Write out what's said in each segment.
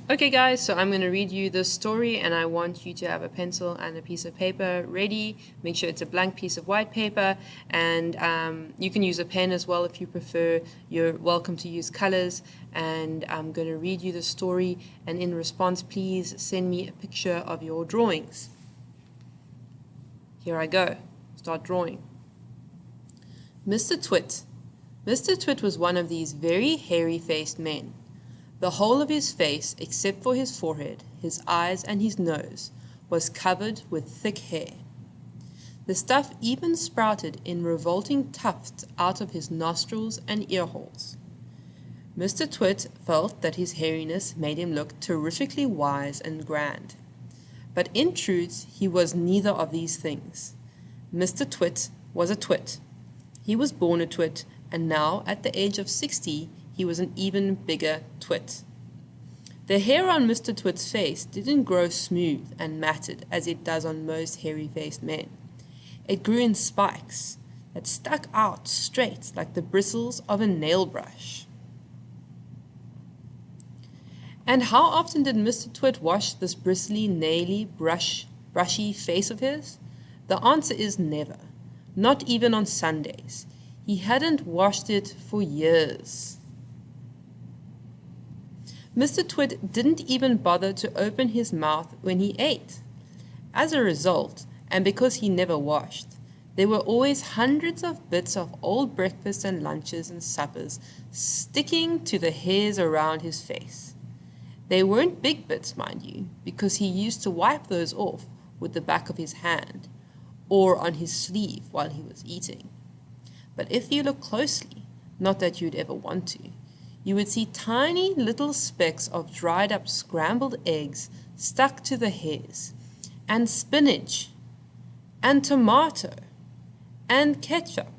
Okay guys, so I'm going to read you this story and I want you to have a pencil and a piece of paper ready. Make sure it's a blank piece of white paper, and you can use a pen as well if you prefer. You're welcome to use colors, and I'm going to read you the story, and in response please send me a picture of your drawings. Here I go. Start drawing. Mr. Twit. Mr. Twit was one of these very hairy-faced men. The whole of his face, except for his forehead, his eyes and his nose, was covered with thick hair. The stuff even sprouted in revolting tufts out of his nostrils and ear holes. Mr. Twit felt that his hairiness made him look terrifically wise and grand. But in truth, he was neither of these things. Mr. Twit was a twit. He was born a twit, and now, at the age of 60, he was an even bigger twit. The hair on Mr. Twit's face didn't grow smooth and matted as it does on most hairy-faced men. It grew in spikes that stuck out straight like the bristles of a nail brush. And how often did Mr. Twit wash this bristly, naily, brushy face of his? The answer is never, not even on Sundays. He hadn't washed it for years. Mr. Twit didn't even bother to open his mouth when he ate. As a result, and because he never washed, there were always hundreds of bits of old breakfasts and lunches and suppers sticking to the hairs around his face. They weren't big bits, mind you, because he used to wipe those off with the back of his hand or on his sleeve while he was eating. But if you look closely, not that you'd ever want to, you would see tiny little specks of dried up scrambled eggs stuck to the hairs, and spinach, and tomato, and ketchup,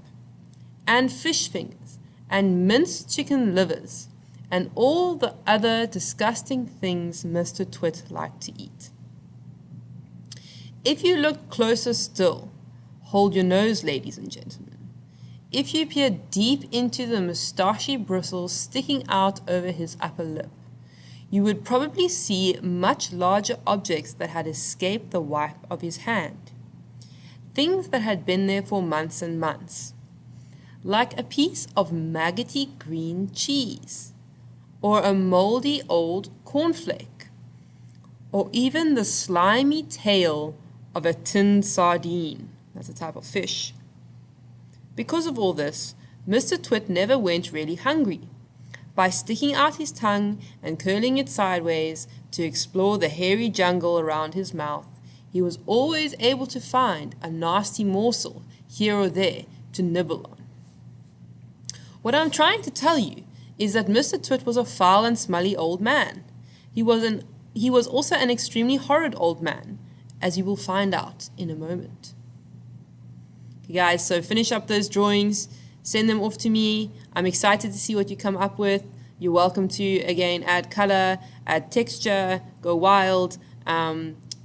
and fish fingers, and minced chicken livers, and all the other disgusting things Mr. Twit liked to eat. If you look closer still, hold your nose, ladies and gentlemen. If you peer deep into the moustachy bristles sticking out over his upper lip, you would probably see much larger objects that had escaped the wipe of his hand. Things that had been there for months and months, like a piece of maggoty green cheese, or a moldy old cornflake, or even the slimy tail of a tinned sardine. That's a type of fish. Because of all this, Mr. Twit never went really hungry. By sticking out his tongue and curling it sideways to explore the hairy jungle around his mouth, he was always able to find a nasty morsel here or there to nibble on. What I'm trying to tell you is that Mr. Twit was a foul and smelly old man. He was also an extremely horrid old man, as you will find out in a moment. Okay, guys, so finish up those drawings, send them off to me. I'm excited to see what you come up with. You're welcome to, again, add color, add texture, go wild.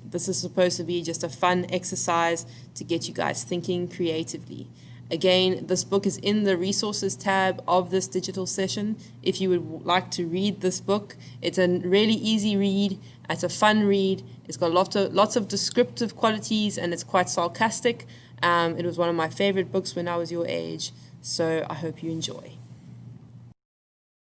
This is supposed to be just a fun exercise to get you guys thinking creatively. Again, this book is in the resources tab of this digital session. If you would like to read this book, it's a really easy read. It's a fun read. It's got lots of descriptive qualities, and it's quite sarcastic. It was one of my favorite books when I was your age, so I hope you enjoy.